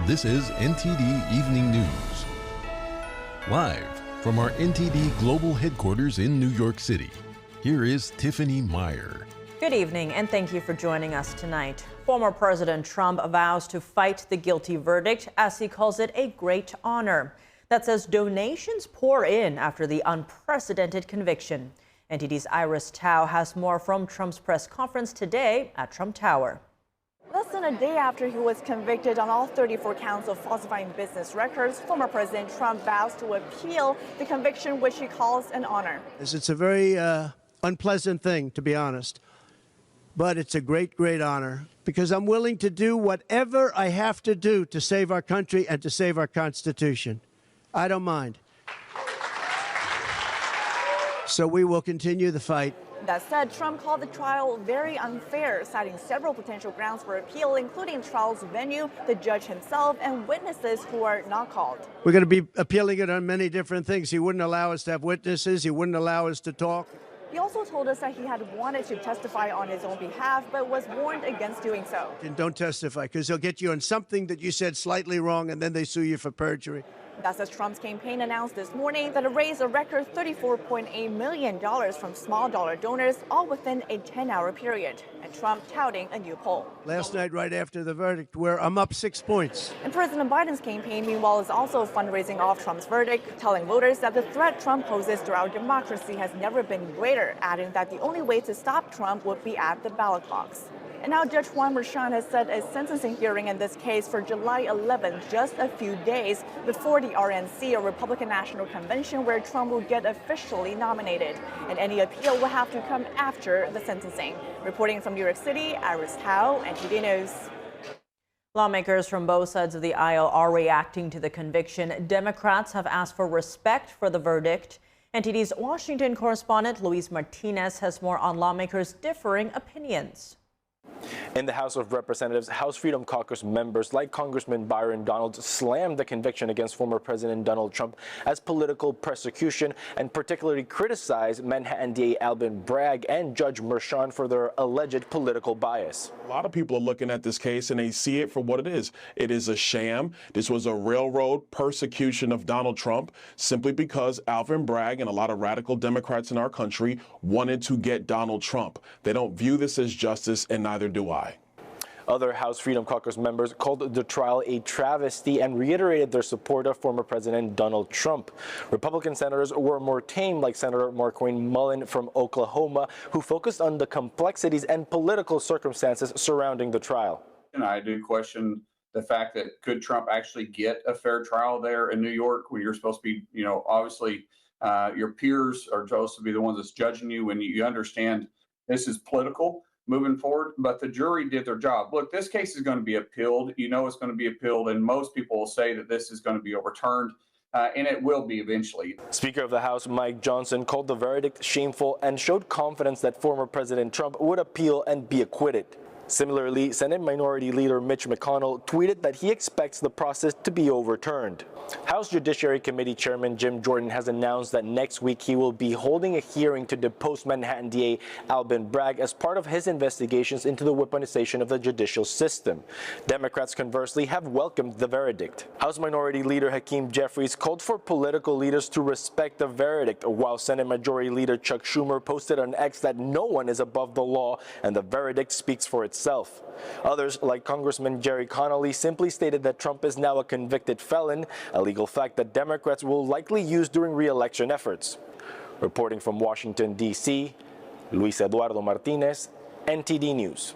This is NTD Evening News. Live from our NTD Global Headquarters in New York City, here is Tiffany Meyer. Good evening, and thank you for joining us tonight. Former President Trump vows to fight the guilty verdict, as he calls it a great honor. That says donations pour in after the unprecedented conviction. NTD's Iris Tao has more from Trump's press conference today at Trump Tower. Less than a day after he was convicted on all 34 counts of falsifying business records, former President Trump vows to appeal the conviction, which he calls an honor. It's a very unpleasant thing, to be honest, but it's a great, great honor because I'm willing to do whatever I have to do to save our country and to save our Constitution. I don't mind. So we will continue the fight. That said, Trump called the trial very unfair, citing several potential grounds for appeal, including trial's venue, the judge himself, and witnesses who are not called. We're going to be appealing it on many different things. He wouldn't allow us to have witnesses. He wouldn't allow us to talk. He also told us that he had wanted to testify on his own behalf, but was warned against doing so. And don't testify, because they'll get you on something that you said slightly wrong, and then they sue you for perjury. That's as Trump's campaign announced this morning that it raised a record $34.8 million from small dollar donors, all within a 10-hour period. And Trump touting a new poll. Last night, right after the verdict, where I'm up 6 points. And President Biden's campaign, meanwhile, is also fundraising off Trump's verdict, telling voters that the threat Trump poses to our democracy has never been greater, adding that the only way to stop Trump would be at the ballot box. And now Judge Juan Merchan has set a sentencing hearing in this case for July 11th, just a few days before the RNC, or Republican National Convention, where Trump will get officially nominated. And any appeal will have to come after the sentencing. Reporting from New York City, Iris Tao, NTD News. Lawmakers from both sides of the aisle are reacting to the conviction. Democrats have asked for respect for the verdict. NTD's Washington correspondent Luis Martinez has more on lawmakers' differing opinions. In the House of Representatives, House Freedom Caucus members like Congressman Byron Donalds slammed the conviction against former President Donald Trump as political persecution and particularly criticized Manhattan DA Alvin Bragg and Judge Merchan for their alleged political bias. A lot of people are looking at this case and they see it for what it is. It is a sham. This was a railroad persecution of Donald Trump simply because Alvin Bragg and a lot of radical Democrats in our country wanted to get Donald Trump. They don't view this as justice, and neither do I. Other House Freedom Caucus members called the trial a travesty and reiterated their support of former President Donald Trump. Republican senators were more tame, like Senator Markwayne Mullin from Oklahoma, who focused on the complexities and political circumstances surrounding the trial. And I do question the fact that could Trump actually get a fair trial there in New York when you're supposed to be, obviously your peers are supposed to be the ones that's judging you when you understand this is political moving forward, but the jury did their job. Look, this case is going to be appealed. It's going to be appealed, and most people will say that this is going to be overturned, and it will be eventually. Speaker of the House Mike Johnson called the verdict shameful and showed confidence that former President Trump would appeal and be acquitted. Similarly, Senate Minority Leader Mitch McConnell tweeted that he expects the process to be overturned. House Judiciary Committee Chairman Jim Jordan has announced that next week he will be holding a hearing to depose Manhattan DA Alvin Bragg as part of his investigations into the weaponization of the judicial system. Democrats, conversely, have welcomed the verdict. House Minority Leader Hakeem Jeffries called for political leaders to respect the verdict, while Senate Majority Leader Chuck Schumer posted on X that no one is above the law and the verdict speaks for itself. Others, like Congressman Jerry Connolly, simply stated that Trump is now a convicted felon, a legal fact that Democrats will likely use during re-election efforts. Reporting from Washington, D.C., Luis Eduardo Martinez, NTD News.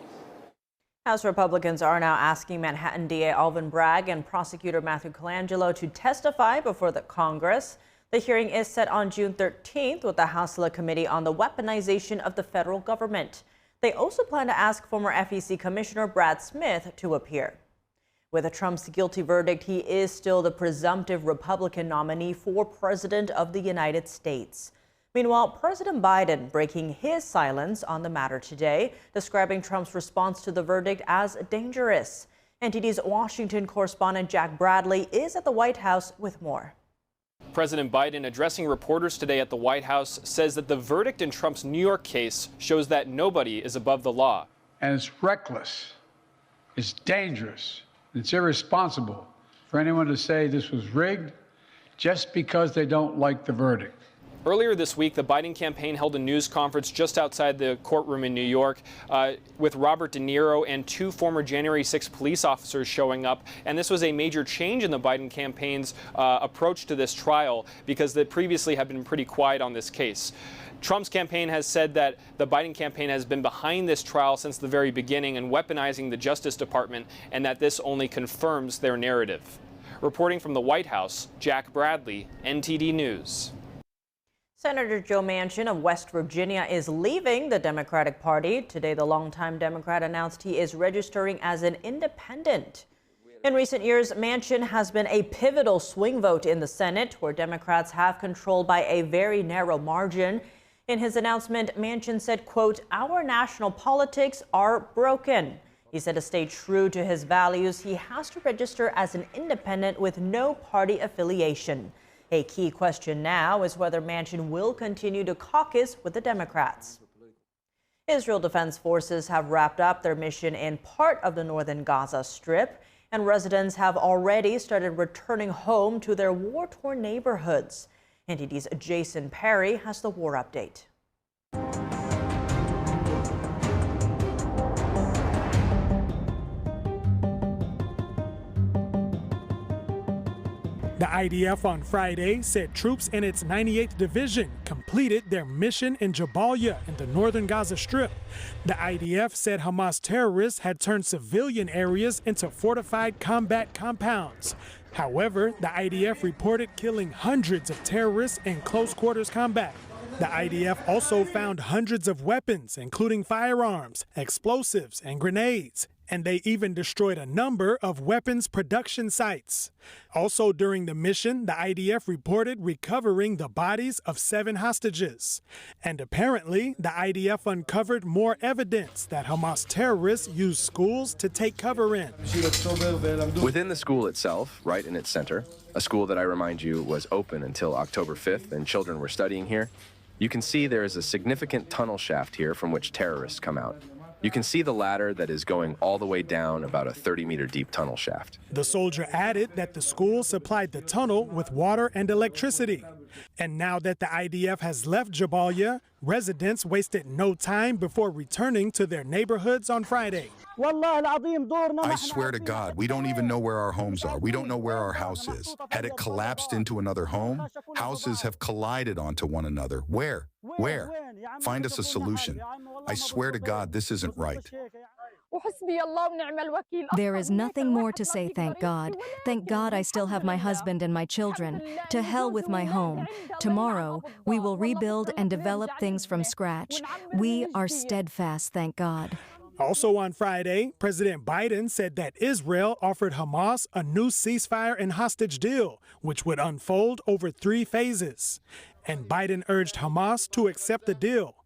House Republicans are now asking Manhattan DA Alvin Bragg and prosecutor Matthew Colangelo to testify before the Congress. The hearing is set on June 13th with the House Select Committee on the Weaponization of the Federal Government. They also plan to ask former FEC Commissioner Brad Smith to appear. With Trump's guilty verdict, he is still the presumptive Republican nominee for President of the United States. Meanwhile, President Biden breaking his silence on the matter today, describing Trump's response to the verdict as dangerous. NTD's Washington correspondent Jack Bradley is at the White House with more. President Biden, addressing reporters today at the White House, says that the verdict in Trump's New York case shows that nobody is above the law. And it's reckless, it's dangerous, it's irresponsible for anyone to say this was rigged just because they don't like the verdict. Earlier this week, the Biden campaign held a news conference just outside the courtroom in New York with Robert De Niro and two former January 6th police officers showing up. And this was a major change in the Biden campaign's approach to this trial because they previously had been pretty quiet on this case. Trump's campaign has said that the Biden campaign has been behind this trial since the very beginning and weaponizing the Justice Department, and that this only confirms their narrative. Reporting from the White House, Jack Bradley, NTD News. Senator Joe Manchin of West Virginia is leaving the Democratic Party. Today, the longtime Democrat announced he is registering as an independent. In recent years, Manchin has been a pivotal swing vote in the Senate, where Democrats have control by a very narrow margin. In his announcement, Manchin said, quote, "Our national politics are broken." He said to stay true to his values, he has to register as an independent with no party affiliation. A key question now is whether Manchin will continue to caucus with the Democrats. Israel Defense Forces have wrapped up their mission in part of the northern Gaza Strip, and residents have already started returning home to their war-torn neighborhoods. NTD's Jason Perry has the war update. The IDF on Friday said troops in its 98th Division completed their mission in Jabaliya in the northern Gaza Strip. The IDF said Hamas terrorists had turned civilian areas into fortified combat compounds. However, the IDF reported killing hundreds of terrorists in close quarters combat. The IDF also found hundreds of weapons, including firearms, explosives, and grenades. And they even destroyed a number of weapons production sites. Also during the mission, the IDF reported recovering the bodies of 7 hostages. And apparently, the IDF uncovered more evidence that Hamas terrorists used schools to take cover in. Within the school itself, right in its center, a school that I remind you was open until October 5th and children were studying here, you can see there is a significant tunnel shaft here from which terrorists come out. You can see the ladder that is going all the way down about a 30-meter deep tunnel shaft. The soldier added that the school supplied the tunnel with water and electricity. And now that the IDF has left Jabaliya, residents wasted no time before returning to their neighborhoods on Friday. I swear to God, we don't even know where our homes are. We don't know where our house is. Had it collapsed into another home? Houses have collided onto one another. Where? Where? Find us a solution. I swear to God, this isn't right. There is nothing more to say, thank God. Thank God I still have my husband and my children. To hell with my home. Tomorrow, we will rebuild and develop things from scratch. We are steadfast, thank God. Also on Friday, President Biden said that Israel offered Hamas a new ceasefire and hostage deal, which would unfold over 3 phases. And Biden urged Hamas to accept the deal.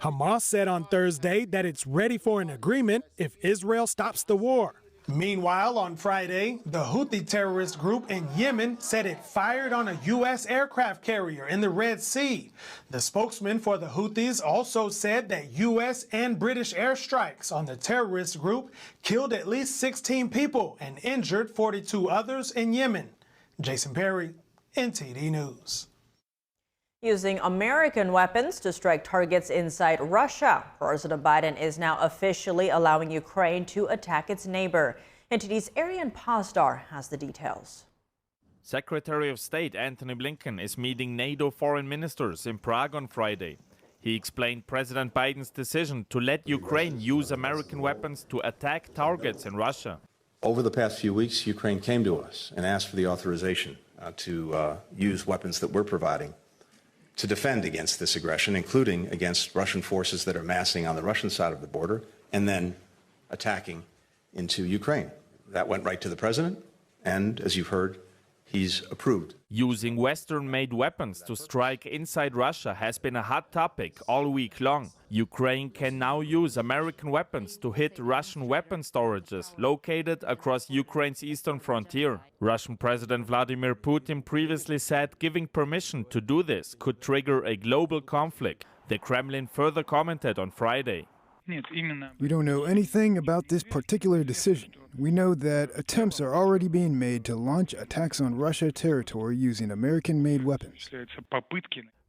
Hamas said on Thursday that it's ready for an agreement if Israel stops the war. Meanwhile, on Friday, the Houthi terrorist group in Yemen said it fired on a U.S. aircraft carrier in the Red Sea. The spokesman for the Houthis also said that U.S. and British airstrikes on the terrorist group killed at least 16 people and injured 42 others in Yemen. Jason Perry, NTD News. Using American weapons to strike targets inside Russia, President Biden is now officially allowing Ukraine to attack its neighbor. NTD's Arian Pasdar has the details. Secretary of State Antony Blinken is meeting NATO foreign ministers in Prague on Friday. He explained President Biden's decision to let Ukraine use American weapons to attack targets in Russia. Over the past few weeks, Ukraine came to us and asked for the authorization to use weapons that we're providing to defend against this aggression, including against Russian forces that are massing on the Russian side of the border and then attacking into Ukraine. That went right to the president, and as you've heard, he's approved. Using Western-made weapons to strike inside Russia has been a hot topic all week long. Ukraine can now use American weapons to hit Russian weapon storages located across Ukraine's eastern frontier. Russian President Vladimir Putin previously said giving permission to do this could trigger a global conflict. The Kremlin further commented on Friday. We don't know anything about this particular decision. We know that attempts are already being made to launch attacks on Russia territory using American-made weapons.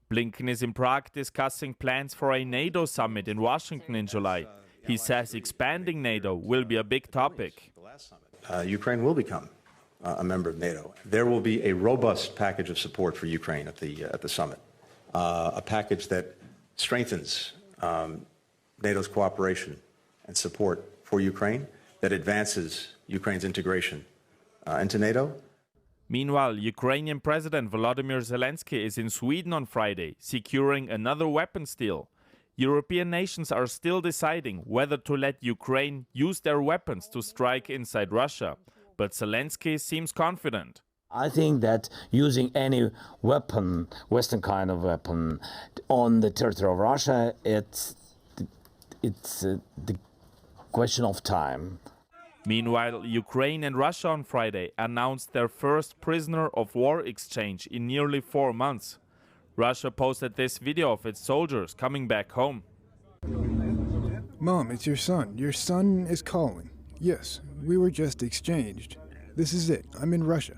Blinken is in Prague discussing plans for a NATO summit in Washington in July. He says expanding NATO will be a big topic. Ukraine will become a member of NATO. There will be a robust package of support for Ukraine at the summit, a package that strengthens NATO's cooperation and support for Ukraine, that advances Ukraine's integration into NATO. Meanwhile, Ukrainian President Volodymyr Zelensky is in Sweden on Friday, securing another weapons deal. European nations are still deciding whether to let Ukraine use their weapons to strike inside Russia. But Zelensky seems confident. I think that using any weapon, Western kind of weapon, on the territory of Russia, it's the question of time. Meanwhile, Ukraine and Russia on Friday announced their first prisoner of war exchange in nearly 4 months. Russia posted this video of its soldiers coming back home. Mom, it's your son. Your son is calling. Yes, we were just exchanged. This is it. I'm in Russia.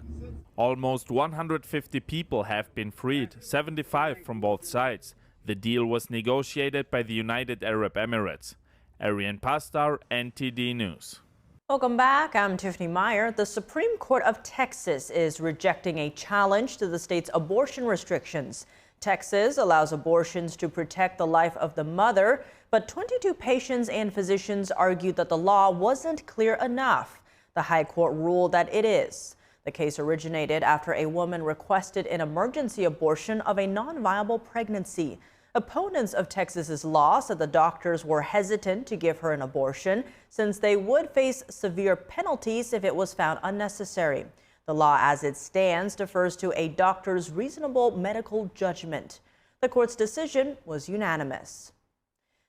Almost 150 people have been freed, 75 from both sides. The deal was negotiated by the United Arab Emirates. Ariane Pastar, NTD News. Welcome back. I'm Tiffany Meyer. The Supreme Court of Texas is rejecting a challenge to the state's abortion restrictions. Texas allows abortions to protect the life of the mother, but 22 patients and physicians argued that the law wasn't clear enough. The High Court ruled that it is. The case originated after a woman requested an emergency abortion of a non-viable pregnancy. Opponents of Texas's law said the doctors were hesitant to give her an abortion since they would face severe penalties if it was found unnecessary. The law as it stands defers to a doctor's reasonable medical judgment. The court's decision was unanimous.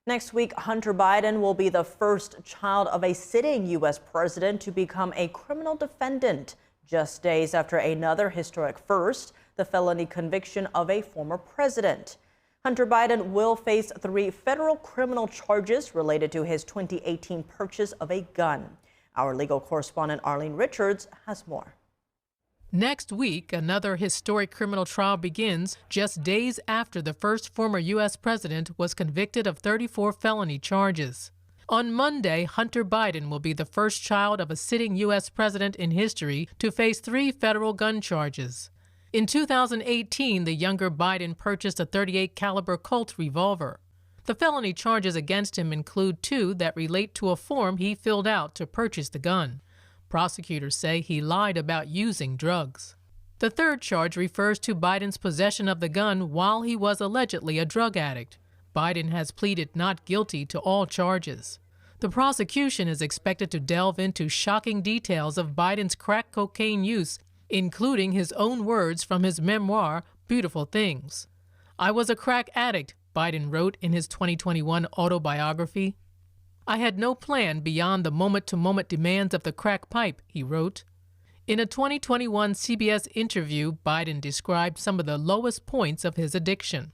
Next week, Hunter Biden will be the first child of a sitting U.S. president to become a criminal defendant, just days after another historic first, the felony conviction of a former president. Hunter Biden will face 3 federal criminal charges related to his 2018 purchase of a gun. Our legal correspondent Arlene Richards has more. Next week, another historic criminal trial begins just days after the first former U.S. president was convicted of 34 felony charges. On Monday, Hunter Biden will be the first child of a sitting U.S. president in history to face 3 federal gun charges. In 2018, the younger Biden purchased a .38 caliber Colt revolver. The felony charges against him include 2 that relate to a form he filled out to purchase the gun. Prosecutors say he lied about using drugs. The third charge refers to Biden's possession of the gun while he was allegedly a drug addict. Biden has pleaded not guilty to all charges. The prosecution is expected to delve into shocking details of Biden's crack cocaine use, including his own words from his memoir, Beautiful Things. "I was a crack addict," Biden wrote in his 2021 autobiography. "I had no plan beyond the moment-to-moment demands of the crack pipe," he wrote. In a 2021 CBS interview, Biden described some of the lowest points of his addiction.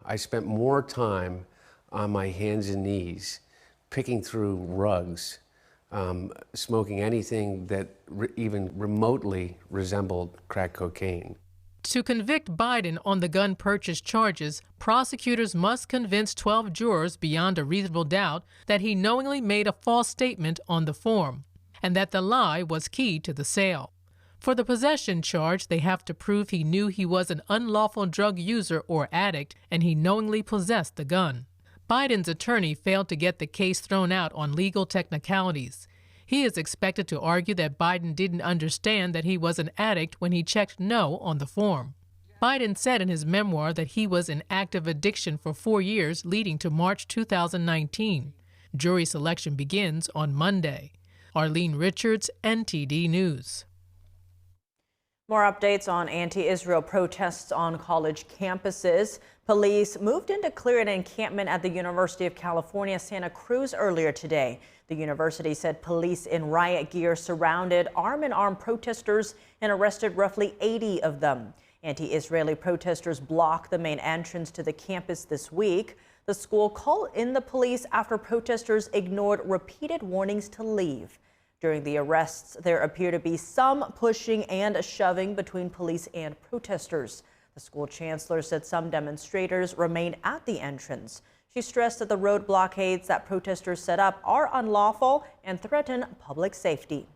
"I spent more time on my hands and knees, picking through rugs, smoking anything that even remotely resembled crack cocaine." To convict Biden on the gun purchase charges, prosecutors must convince 12 jurors beyond a reasonable doubt that he knowingly made a false statement on the form, and that the lie was key to the sale. For the possession charge, they have to prove he knew he was an unlawful drug user or addict, and he knowingly possessed the gun. Biden's attorney failed to get the case thrown out on legal technicalities. He is expected to argue that Biden didn't understand that he was an addict when he checked no on the form. Biden said in his memoir that he was in active addiction for 4 years leading to March 2019. Jury selection begins on Monday. Arlene Richards, NTD News. More updates on anti-Israel protests on college campuses. Police moved in to clear an encampment at the University of California, Santa Cruz earlier today. The university said police in riot gear surrounded arm-in-arm protesters and arrested roughly 80 of them. Anti-Israeli protesters blocked the main entrance to the campus this week. The school called in the police after protesters ignored repeated warnings to leave. During the arrests, there appeared to be some pushing and shoving between police and protesters. The school chancellor said some demonstrators remained at the entrance. She stressed that the road blockades that protesters set up are unlawful and threaten public safety.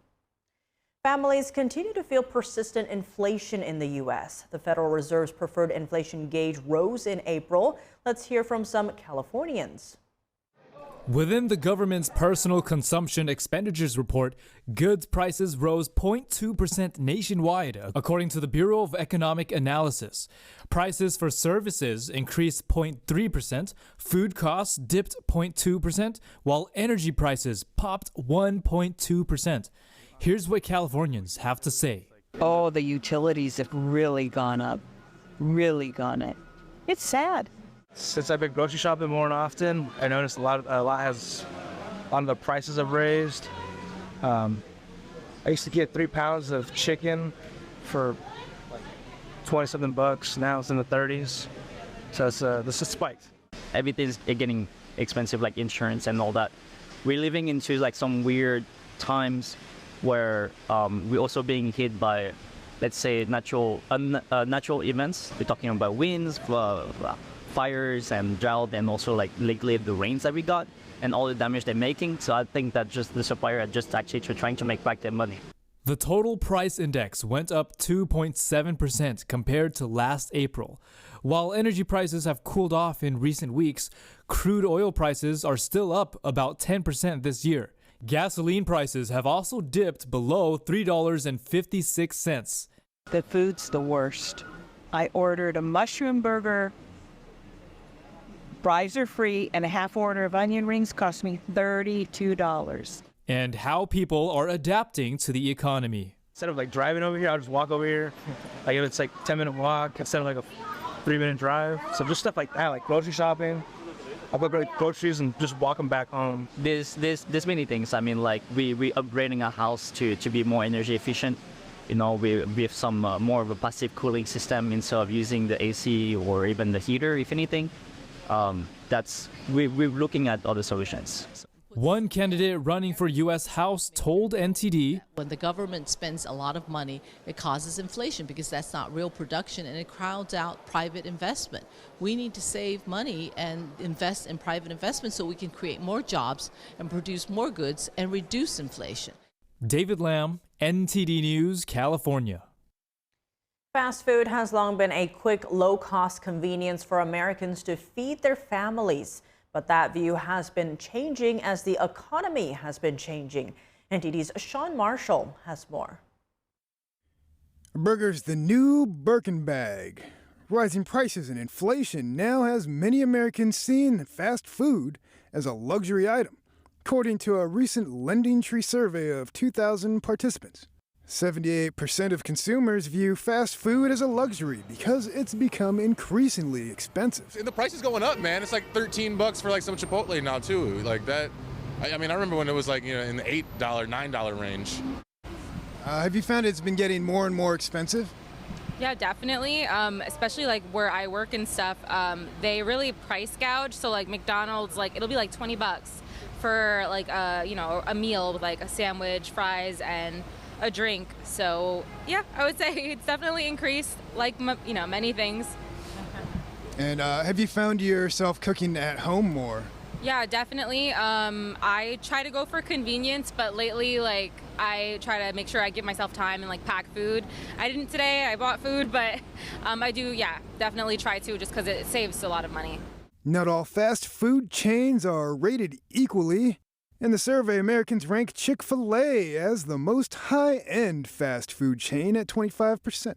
Families continue to feel persistent inflation in the U.S. The Federal Reserve's preferred inflation gauge rose in April. Let's hear from some Californians. Within the government's personal consumption expenditures report, goods prices rose 0.2% nationwide, according to the Bureau of Economic Analysis. Prices for services increased 0.3%, food costs dipped 0.2%, while energy prices popped 1.2%. Here's what Californians have to say. Oh, the utilities have really gone up. Really gone up. It's sad. Since I've been grocery shopping more often, I noticed a lot of the prices have raised. I used to get 3 pounds of chicken for like 20-something bucks. Now it's in the 30s. So this is spiked. Everything's getting expensive, like insurance and all that. We're living into like some weird times where we're also being hit by, let's say, natural events. We're talking about winds, fires and drought, and also like lately the rains that we got and all the damage they're making. So I think that just the supplier are just actually trying to make back their money. The total price index went up 2.7% compared to last April. While energy prices have cooled off in recent weeks, crude oil prices are still up about 10% this year. Gasoline prices have also dipped below $3.56. The food's the worst. I ordered a mushroom burger. Fries are free, and a half order of onion rings cost me $32. And how people are adapting to the economy. Instead of like driving over here, I'll just walk over here. Like if it's like 10-minute walk instead of like a 3-minute drive. So just stuff like that, like grocery shopping. I'll go get groceries and just walk them back home. There's many things. I mean, like we upgrading our house to be more energy efficient. You know, we have some more of a passive cooling system instead of using the AC or even the heater, if anything. We're looking at other solutions. One candidate running for U.S. House told NTD, when the government spends a lot of money, it causes inflation because that's not real production and it crowds out private investment. We need to save money and invest in private investment so we can create more jobs and produce more goods and reduce inflation. David Lamb, NTD News, California. Fast food has long been a quick, low-cost convenience for Americans to feed their families. But that view has been changing as the economy has been changing. NTD's Sean Marshall has more. A burger's the new Birkin bag. Rising prices and inflation now has many Americans seeing fast food as a luxury item, according to a recent Lending Tree survey of 2,000 participants. 78% of consumers view fast food as a luxury because it's become increasingly expensive. And the price is going up, man. It's like $13 for like some Chipotle now too. Like that. I mean, I remember when it was like, you know, in the $8, $9 range. Have you found it's been getting more and more expensive? Yeah, definitely. Especially like where I work and stuff, they really price gouge. So like McDonald's, like it'll be like $20 for like a meal with like a sandwich, fries, and a drink. So yeah, I would say it's definitely increased, like many things. And have you found yourself cooking at home more? Yeah, definitely. I try to go for convenience, but lately, like, I try to make sure I give myself time and like pack food. I didn't today, I bought food, but I do, yeah, definitely try to, just because it saves a lot of money. Not all fast food chains are rated equally. In the survey, Americans rank Chick-fil-A as the most high-end fast food chain at 25%.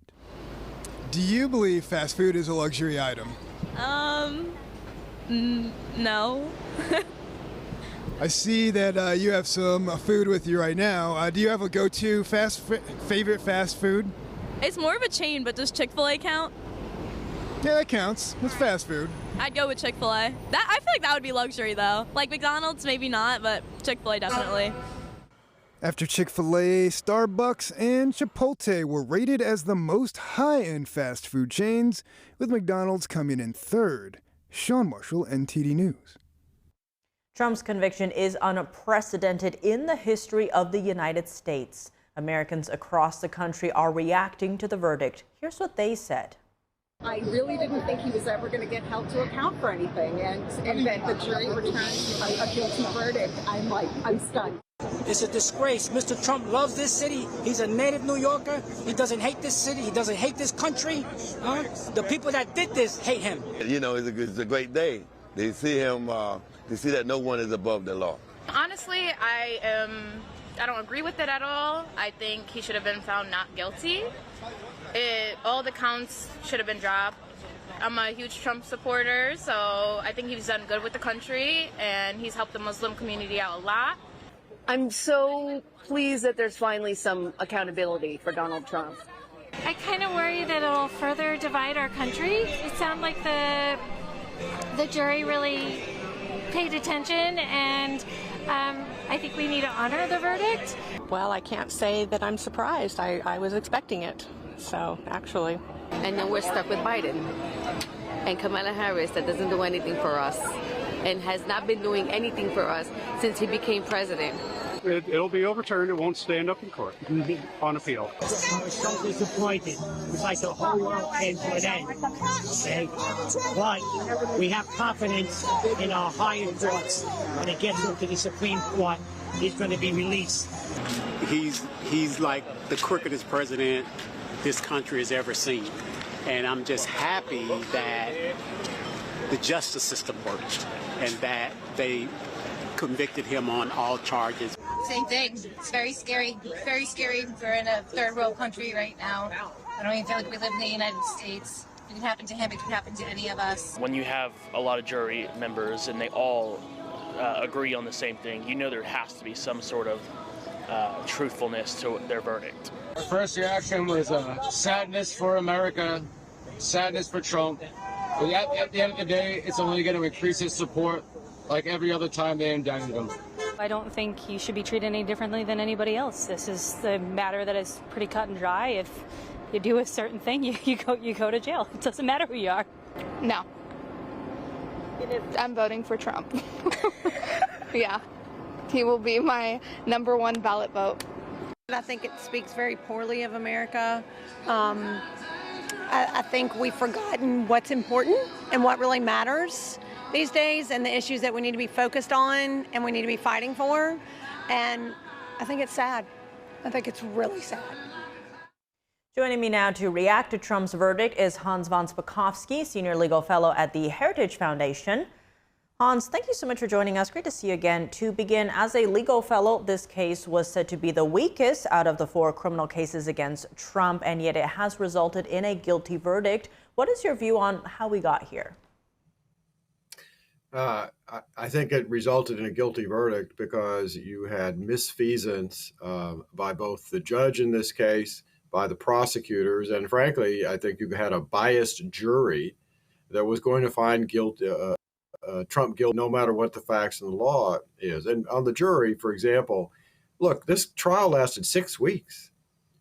Do you believe fast food is a luxury item? No. I see that you have some food with you right now. Do you have a go-to favorite fast food? It's more of a chain, but does Chick-fil-A count? Yeah, that counts. It's fast food. I'd go with Chick-fil-A. I feel like that would be luxury, though. Like McDonald's, maybe not, but Chick-fil-A definitely. After Chick-fil-A, Starbucks, and Chipotle were rated as the most high-end fast food chains, with McDonald's coming in third. Sean Marshall, NTD News. Trump's conviction is unprecedented in the history of the United States. Americans across the country are reacting to the verdict. Here's what they said. I really didn't think he was ever going to get held to account for anything, and then the jury returned a guilty verdict. I'm stunned. It's a disgrace. Mr. Trump loves this city. He's a native New Yorker. He doesn't hate this city. He doesn't hate this country. The people that did this hate him. You know, it's a great day. They see him, they see that no one is above the law. Honestly, I don't agree with it at all. I think he should have been found not guilty. All the counts should have been dropped. I'm a huge Trump supporter, so I think he's done good with the country, and he's helped the Muslim community out a lot. I'm so pleased that there's finally some accountability for Donald Trump. I kind of worry that it'll further divide our country. It sounds like the jury really paid attention, and I think we need to honor the verdict. Well, I can't say that I'm surprised. I was expecting it, so actually. And then we're stuck with Biden and Kamala Harris that doesn't do anything for us and has not been doing anything for us since he became president. It'll be overturned. It won't stand up in court on appeal. I was so disappointed. It was like the whole world came to an end. Okay? But we have confidence in our higher courts. When it gets into the Supreme Court, he's going to be released. He's like the crookedest president this country has ever seen. And I'm just happy that the justice system worked and that they convicted him on all charges. Same thing. It's very scary. Very scary. We're in a third world country right now. I don't even feel like we live in the United States. It can happen to him. It can happen to any of us. When you have a lot of jury members and they all agree on the same thing, you know there has to be some sort of truthfulness to their verdict. Our first reaction was sadness for America, sadness for Trump. But at the end of the day, it's only going to increase his support like every other time they indicted him. I don't think he should be treated any differently than anybody else. This is the matter that is pretty cut and dry. If you do a certain thing, you go to jail. It doesn't matter who you are. No. I'm voting for Trump. Yeah. He will be my #1 ballot vote. I think it speaks very poorly of America. I think we've forgotten what's important and what really matters these days and the issues that we need to be focused on and we need to be fighting for. And I think it's sad. I think it's really sad. Joining me now to react to Trump's verdict is Hans von Spakovsky, Senior Legal Fellow at the Heritage Foundation. Hans, thank you so much for joining us. Great to see you again. To begin, as a legal fellow, this case was said to be the weakest out of the 4 criminal cases against Trump, and yet it has resulted in a guilty verdict. What is your view on how we got here? I think it resulted in a guilty verdict because you had misfeasance by both the judge in this case, by the prosecutors, and frankly, I think you had a biased jury that was going to find Trump guilty no matter what the facts and the law is. And on the jury, for example, look, this trial lasted 6 weeks,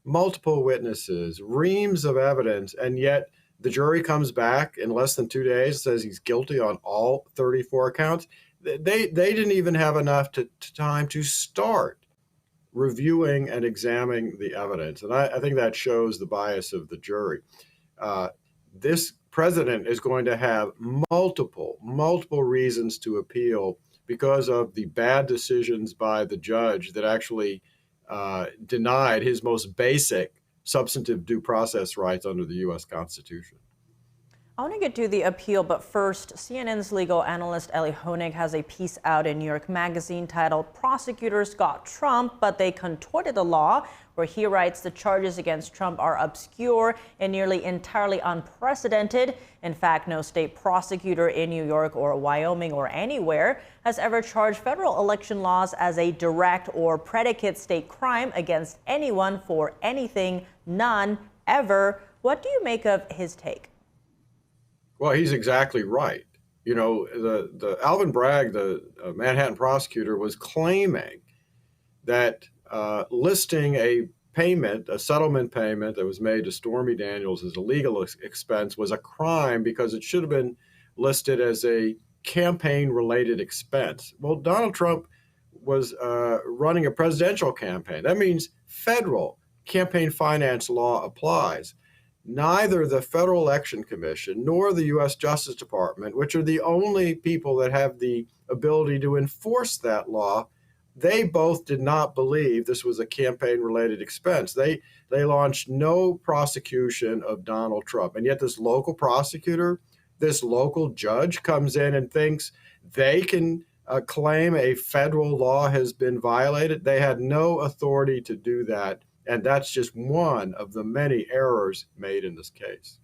multiple witnesses, reams of evidence, and yet the jury comes back in less than 2 days and says he's guilty on all 34 counts. They didn't even have enough time to start reviewing and examining the evidence. And I think that shows the bias of the jury. This president is going to have multiple reasons to appeal because of the bad decisions by the judge that actually denied his most basic substantive due process rights under the U.S. Constitution. I want to get to the appeal, but first, CNN's legal analyst Ellie Honig has a piece out in New York Magazine titled "Prosecutors Got Trump, but They Contorted the Law," where he writes the charges against Trump are obscure and nearly entirely unprecedented. In fact, no state prosecutor in New York or Wyoming or anywhere has ever charged federal election laws as a direct or predicate state crime against anyone for anything, none, ever. What do you make of his take? Well, he's exactly right. You know, the Alvin Bragg, the Manhattan prosecutor, was claiming that listing a settlement payment that was made to Stormy Daniels as a legal expense was a crime because it should have been listed as a campaign-related expense. Well, Donald Trump was running a presidential campaign. That means federal campaign finance law applies. Neither the Federal Election Commission nor the U.S. Justice Department, which are the only people that have the ability to enforce that law, they both did not believe this was a campaign-related expense. They launched no prosecution of Donald Trump. And yet this local prosecutor, this local judge comes in and thinks they can claim a federal law has been violated. They had no authority to do that. And that's just one of the many errors made in this case.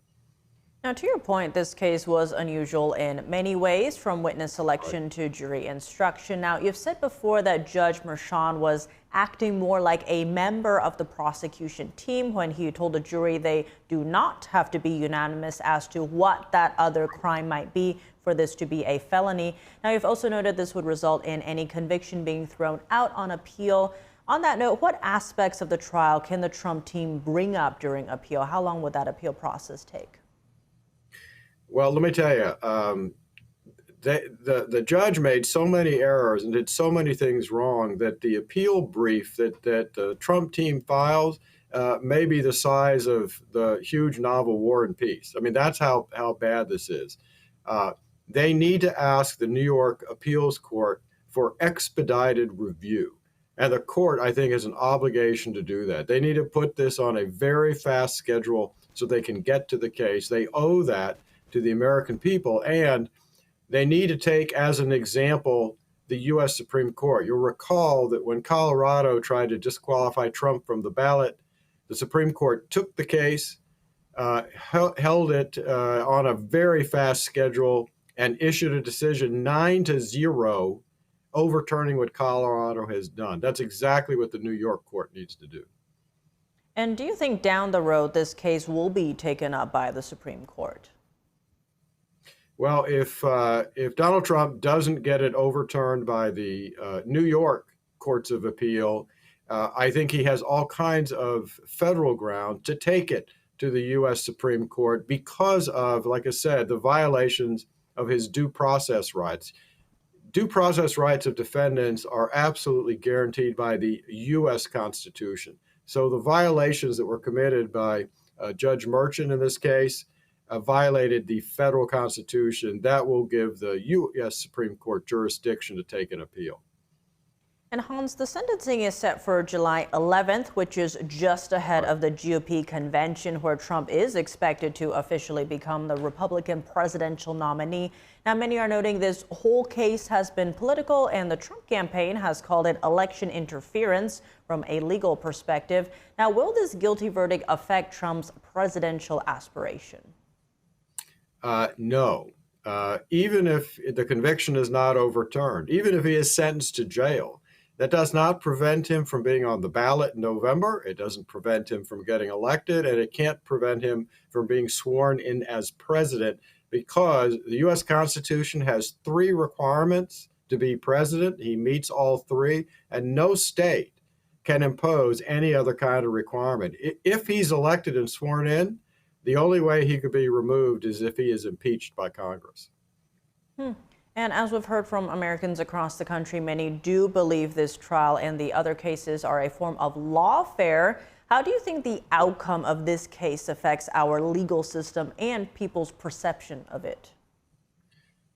Now, to your point, this case was unusual in many ways, from witness selection to jury instruction. Now, you've said before that Judge Merchan was acting more like a member of the prosecution team when he told the jury they do not have to be unanimous as to what that other crime might be for this to be a felony. Now, you've also noted this would result in any conviction being thrown out on appeal. On that note, what aspects of the trial can the Trump team bring up during appeal? How long would that appeal process take? Well, let me tell you, the judge made so many errors and did so many things wrong that the appeal brief that the Trump team files may be the size of the huge novel War and Peace. I mean, that's how bad this is. They need to ask the New York Appeals Court for expedited review. And the court, I think, has an obligation to do that. They need to put this on a very fast schedule so they can get to the case. They owe that to the American people, and they need to take as an example the U.S. Supreme Court. You'll recall that when Colorado tried to disqualify Trump from the ballot, the Supreme Court took the case, held it on a very fast schedule, and issued a decision 9-0, overturning what Colorado has done. That's exactly what the New York court needs to do. And do you think down the road this case will be taken up by the Supreme Court? Well, if Donald Trump doesn't get it overturned by the New York courts of appeal, I think he has all kinds of federal ground to take it to the U.S. Supreme Court because of, like I said, the violations of his due process rights. Due process rights of defendants are absolutely guaranteed by the U.S. Constitution. So the violations that were committed by Judge Merchan in this case violated the federal Constitution. That will give the U.S. Supreme Court jurisdiction to take an appeal. And Hans, the sentencing is set for July 11th, which is just ahead of the GOP convention where Trump is expected to officially become the Republican presidential nominee. Now, many are noting this whole case has been political, and the Trump campaign has called it election interference from a legal perspective. Now, will this guilty verdict affect Trump's presidential aspiration? No. Even if the conviction is not overturned, even if he is sentenced to jail, that does not prevent him from being on the ballot in November. It doesn't prevent him from getting elected, and it can't prevent him from being sworn in as president because the U.S. Constitution has 3 requirements to be president. He meets all 3, and no state can impose any other kind of requirement. If he's elected and sworn in, the only way he could be removed is if he is impeached by Congress. And as we've heard from Americans across the country, many do believe this trial and the other cases are a form of lawfare. How do you think the outcome of this case affects our legal system and people's perception of it?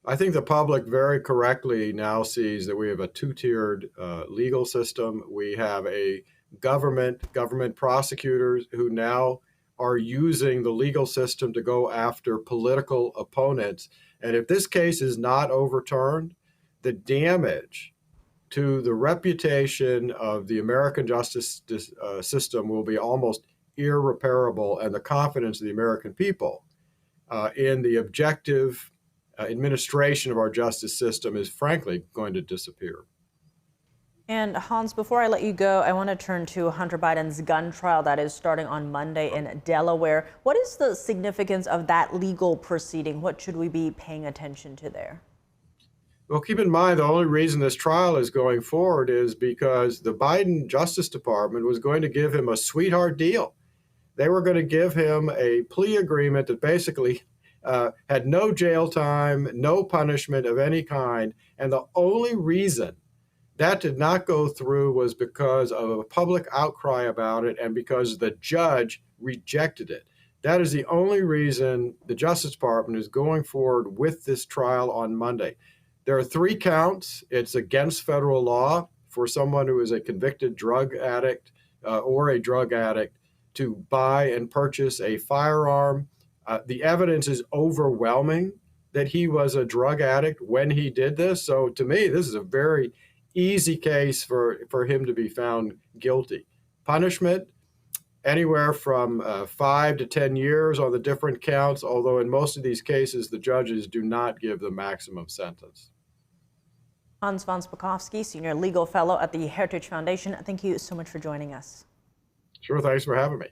I think the public very correctly now sees that we have a 2-tiered legal system. We have a government prosecutors who now are using the legal system to go after political opponents. And if this case is not overturned, the damage to the reputation of the American justice system will be almost irreparable, and the confidence of the American people in the objective administration of our justice system is frankly going to disappear. And Hans, before I let you go, I want to turn to Hunter Biden's gun trial that is starting on Monday in Delaware. What is the significance of that legal proceeding? What should we be paying attention to there? Well, keep in mind, the only reason this trial is going forward is because the Biden Justice Department was going to give him a sweetheart deal. They were going to give him a plea agreement that basically had no jail time, no punishment of any kind. And the only reason that did not go through was because of a public outcry about it and because the judge rejected it. That is the only reason the Justice Department is going forward with this trial on Monday. There are 3 counts. It's against federal law for someone who is a convicted drug addict or a drug addict to buy and purchase a firearm. The evidence is overwhelming that he was a drug addict when he did this. So to me, this is a very easy case for him to be found guilty. Punishment, anywhere from 5 to 10 years on the different counts, although in most of these cases, the judges do not give the maximum sentence. Hans von Spakovsky, Senior Legal Fellow at the Heritage Foundation, thank you so much for joining us. Sure, thanks for having me.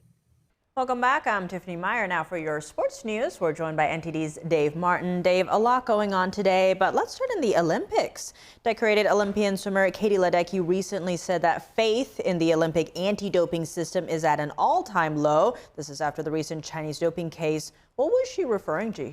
Welcome back. I'm Tiffany Meyer now for your sports news. We're joined by NTD's Dave Martin. Dave, a lot going on today, but let's start in the Olympics. Decorated Olympian swimmer Katie Ledecky recently said that faith in the Olympic anti-doping system is at an all-time low. This is after the recent Chinese doping case. What was she referring to?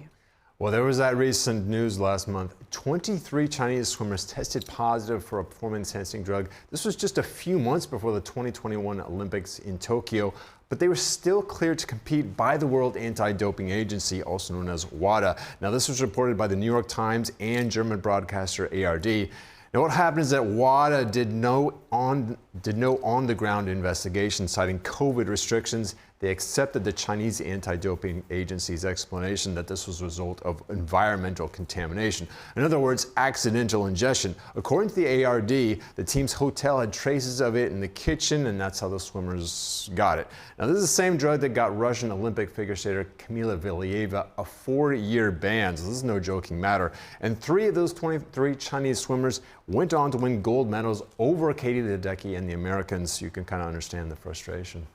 Well, there was that recent news last month. 23 Chinese swimmers tested positive for a performance-enhancing drug. This was just a few months before the 2021 Olympics in Tokyo, but they were still cleared to compete by the World Anti-Doping Agency, also known as WADA. Now, this was reported by the New York Times and German broadcaster ARD. Now, what happened is that WADA did no on-the-ground investigation citing COVID restrictions. They accepted the Chinese anti-doping agency's explanation that this was a result of environmental contamination. In other words, accidental ingestion. According to the ARD, the team's hotel had traces of it in the kitchen, and that's how the swimmers got it. Now, this is the same drug that got Russian Olympic figure skater Kamila Valieva a 4-year ban, so this is no joking matter. And 3 of those 23 Chinese swimmers went on to win gold medals over Katie Ledecky and the Americans. You can kind of understand the frustration.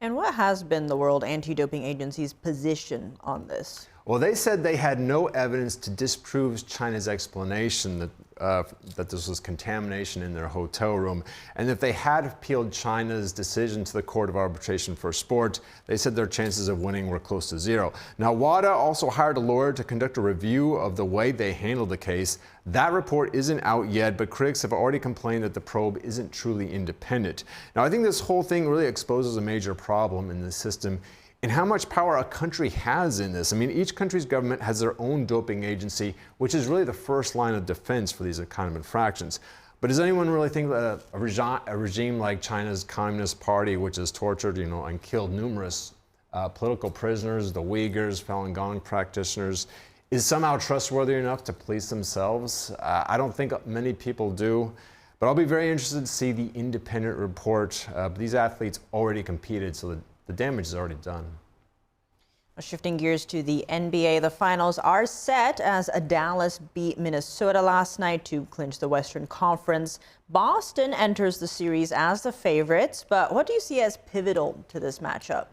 And what has been the World Anti-Doping Agency's position on this? Well, they said they had no evidence to disprove China's explanation that this was contamination in their hotel room. And if they had appealed China's decision to the Court of Arbitration for Sport, they said their chances of winning were close to 0. Now, WADA also hired a lawyer to conduct a review of the way they handled the case. That report isn't out yet, but critics have already complained that the probe isn't truly independent. Now, I think this whole thing really exposes a major problem in the system and how much power a country has in this. I mean, each country's government has their own doping agency, which is really the first line of defense for these kind of infractions. But does anyone really think that a regime like China's Communist Party, which has tortured, and killed numerous political prisoners, the Uyghurs, Falun Gong practitioners, is somehow trustworthy enough to police themselves? I don't think many people do. But I'll be very interested to see the independent report. But these athletes already competed, so the damage is already done. Shifting gears to the NBA, the finals are set as Dallas beat Minnesota last night to clinch the Western Conference. Boston enters the series as the favorites, but what do you see as pivotal to this matchup?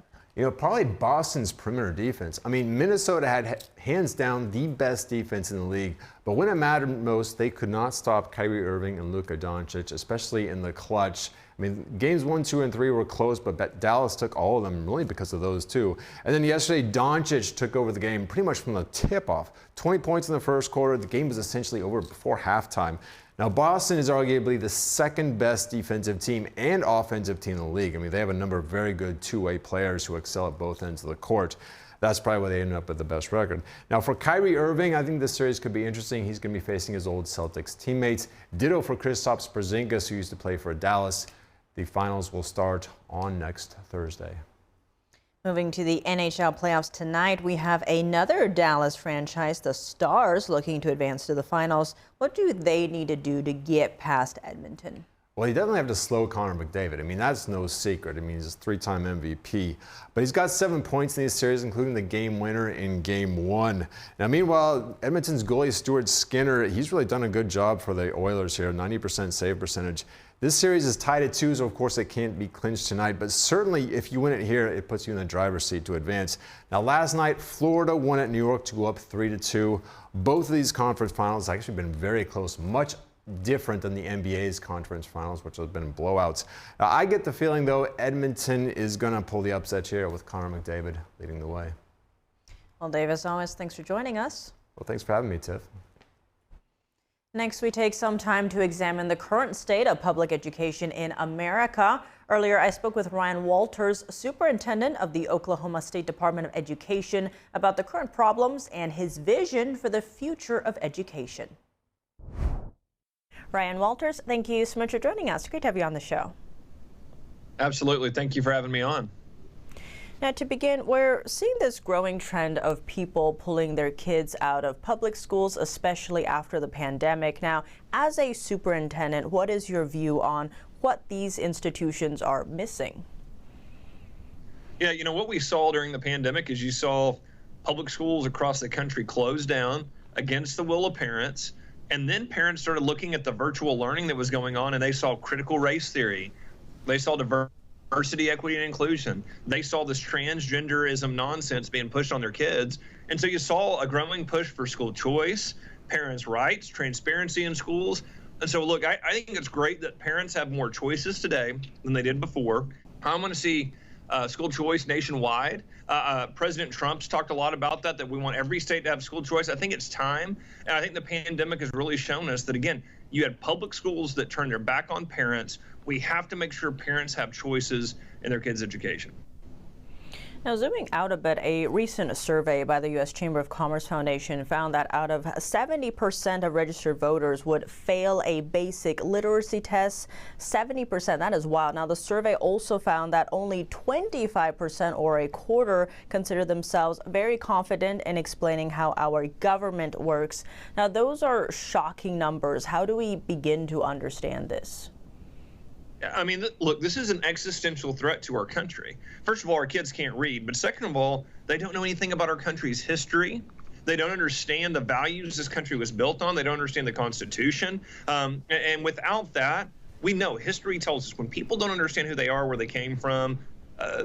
Probably Boston's perimeter defense. I mean, Minnesota had hands down the best defense in the league, but when it mattered most, they could not stop Kyrie Irving and Luka Doncic, especially in the clutch. I mean, games 1, 2, and 3 were close, but Dallas took all of them really because of those two. And then yesterday, Doncic took over the game pretty much from the tip-off. 20 points in the first quarter. The game was essentially over before halftime. Now, Boston is arguably the second best defensive team and offensive team in the league. I mean, they have a number of very good two-way players who excel at both ends of the court. That's probably why they ended up with the best record. Now, for Kyrie Irving, I think this series could be interesting. He's going to be facing his old Celtics teammates. Ditto for Kristaps Porzingis, who used to play for Dallas. The finals will start on next Thursday. Moving to the NHL playoffs tonight, we have another Dallas franchise, the Stars, looking to advance to the finals. What do they need to do to get past Edmonton? Well, you definitely have to slow Connor McDavid. I mean, that's no secret. I mean, he's a 3-time MVP. But he's got 7 points in these series, including the game winner in Game 1. Now, meanwhile, Edmonton's goalie Stuart Skinner, he's really done a good job for the Oilers here, 90% save percentage. This series is tied at 2, so of course it can't be clinched tonight, but certainly if you win it here, it puts you in the driver's seat to advance. Now, last night, Florida won at New York to go up 3-2. Both of these conference finals have actually been very close, much different than the NBA's conference finals, which have been blowouts. Now, I get the feeling, though, Edmonton is going to pull the upset here with Connor McDavid leading the way. Well, Dave, as always, thanks for joining us. Well, thanks for having me, Tiff. Next, we take some time to examine the current state of public education in America. Earlier, I spoke with Ryan Walters, superintendent of the Oklahoma State Department of Education, about the current problems and his vision for the future of education. Ryan Walters, thank you so much for joining us. Great to have you on the show. Absolutely. Thank you for having me on. Now, to begin, we're seeing this growing trend of people pulling their kids out of public schools, especially after the pandemic. Now, as a superintendent, what is your view on what these institutions are missing? Yeah, you know, what we saw during the pandemic is you saw public schools across the country close down against the will of parents. And then parents started looking at the virtual learning that was going on, and they saw critical race theory. They saw diversity, equity, and inclusion. They saw this transgenderism nonsense being pushed on their kids. And so you saw a growing push for school choice, parents' rights, transparency in schools. And so, look, I think it's great that parents have more choices today than they did before. I want to see school choice nationwide. President Trump's talked a lot about that we want every state to have school choice. I think it's time. And I think the pandemic has really shown us that, again, you had public schools that turned their back on parents. We have to make sure parents have choices in their kids' education. Now, zooming out a bit, a recent survey by the U.S. Chamber of Commerce Foundation found that out of 70% of registered voters would fail a basic literacy test. 70%, that is wild. Now, the survey also found that only 25% or a quarter consider themselves very confident in explaining how our government works. Now, those are shocking numbers. How do we begin to understand this? I mean, look, this is an existential threat to our country. First of all, our kids can't read, but second of all, they don't know anything about our country's history. They don't understand the values this country was built on. They don't understand the Constitution. And without that, we know history tells us when people don't understand who they are, where they came from,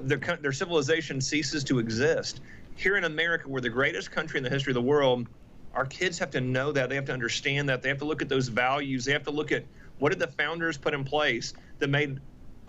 their civilization ceases to exist. Here in America, we're the greatest country in the history of the world. Our kids have to know that. They have to understand that. They have to look at those values. They have to look at what did the founders put in place that made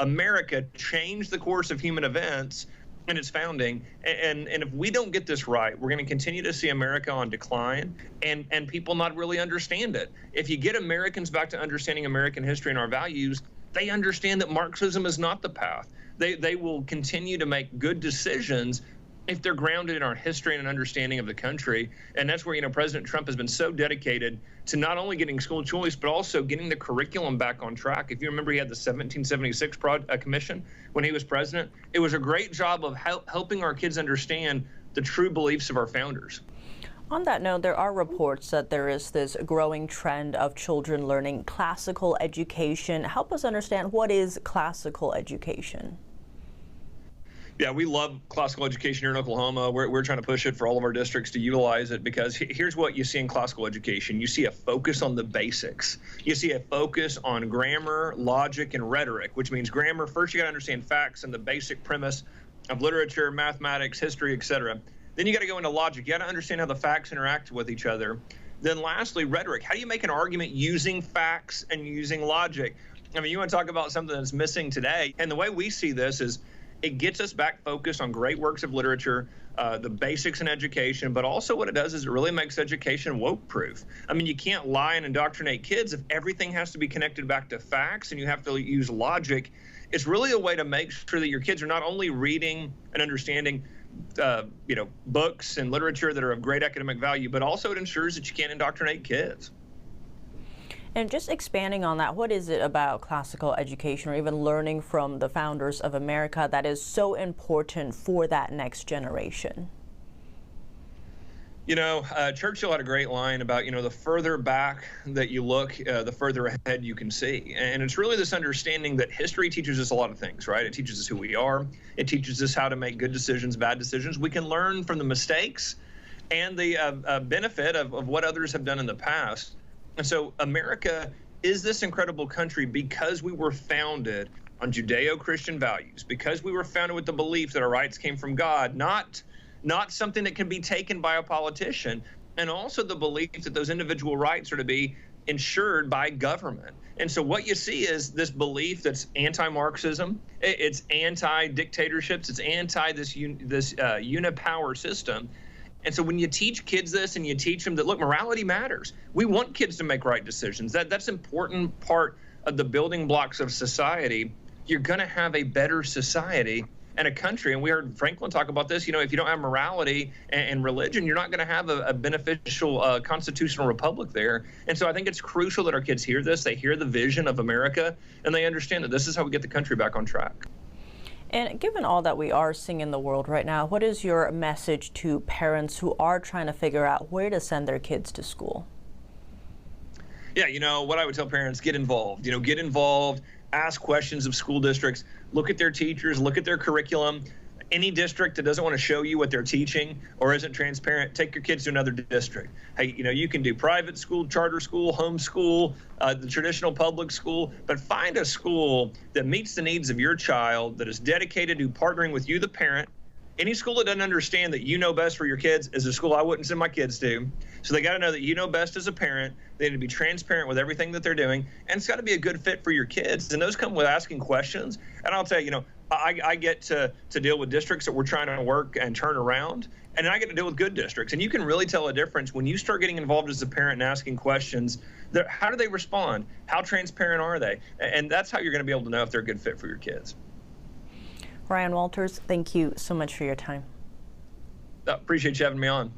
America change the course of human events in its founding. And if we don't get this right, we're going to continue to see America on decline and people not really understand it. If you get Americans back to understanding American history and our values, they understand that Marxism is not the path. They will continue to make good decisions if they're grounded in our history and an understanding of the country. And that's where, President Trump has been so dedicated to not only getting school choice, but also getting the curriculum back on track. If you remember, he had the 1776 commission when he was president. It was a great job of helping our kids understand the true beliefs of our founders. On that note, there are reports that there is this growing trend of children learning classical education. Help us understand, what is classical education? Yeah, we love classical education here in Oklahoma. We're trying to push it for all of our districts to utilize it, because here's what you see in classical education. You see a focus on the basics. You see a focus on grammar, logic, and rhetoric, which means grammar. First, you got to understand facts and the basic premise of literature, mathematics, history, etc. Then you got to go into logic. You got to understand how the facts interact with each other. Then lastly, rhetoric. How do you make an argument using facts and using logic? I mean, you want to talk about something that's missing today. And the way we see this is, it gets us back focused on great works of literature, the basics in education, but also what it does is it really makes education woke-proof. I mean, you can't lie and indoctrinate kids if everything has to be connected back to facts and you have to use logic. It's really a way to make sure that your kids are not only reading and understanding books and literature that are of great academic value, but also it ensures that you can't indoctrinate kids. And just expanding on that, what is it about classical education or even learning from the founders of America that is so important for that next generation? Churchill had a great line about, the further back that you look, the further ahead you can see. And it's really this understanding that history teaches us a lot of things, right? It teaches us who we are. It teaches us how to make good decisions, bad decisions. We can learn from the mistakes and the benefit of what others have done in the past. And so America is this incredible country because we were founded on Judeo-Christian values, because we were founded with the belief that our rights came from God, not something that can be taken by a politician, and also the belief that those individual rights are to be ensured by government. And so what you see is this belief that's anti-Marxism, it's anti-dictatorships, it's anti this unipower system. And so when you teach kids this and you teach them that, look, morality matters. We want kids to make right decisions. That's an important part of the building blocks of society. You're going to have a better society and a country. And we heard Franklin talk about this. You know, if you don't have morality and religion, you're not going to have a beneficial constitutional republic there. And so I think it's crucial that our kids hear this. They hear the vision of America, and they understand that this is how we get the country back on track. And given all that we are seeing in the world right now, what is your message to parents who are trying to figure out where to send their kids to school? Yeah, you know, what I would tell parents, get involved. You know, get involved, ask questions of school districts, look at their teachers, look at their curriculum. Any district that doesn't want to show you what they're teaching or isn't transparent, take your kids to another district. Hey, you know, you can do private school, charter school, home school, the traditional public school, but find a school that meets the needs of your child, that is dedicated to partnering with you, the parent. Any school that doesn't understand that you know best for your kids is a school I wouldn't send my kids to. So they got to know that you know best as a parent. They need to be transparent with everything that they're doing, and it's got to be a good fit for your kids. And those come with asking questions. And I'll tell you, you know, I get to deal with districts that we're trying to work and turn around, and I get to deal with good districts. And you can really tell a difference when you start getting involved as a parent and asking questions. How do they respond? How transparent are they? And that's how you're going to be able to know if they're a good fit for your kids. Ryan Walters, thank you so much for your time. Appreciate you having me on.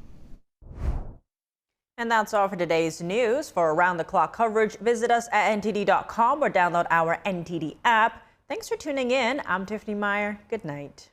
And that's all for today's news. For around-the-clock coverage, visit us at ntd.com or download our NTD app. Thanks for tuning in. I'm Tiffany Meyer. Good night.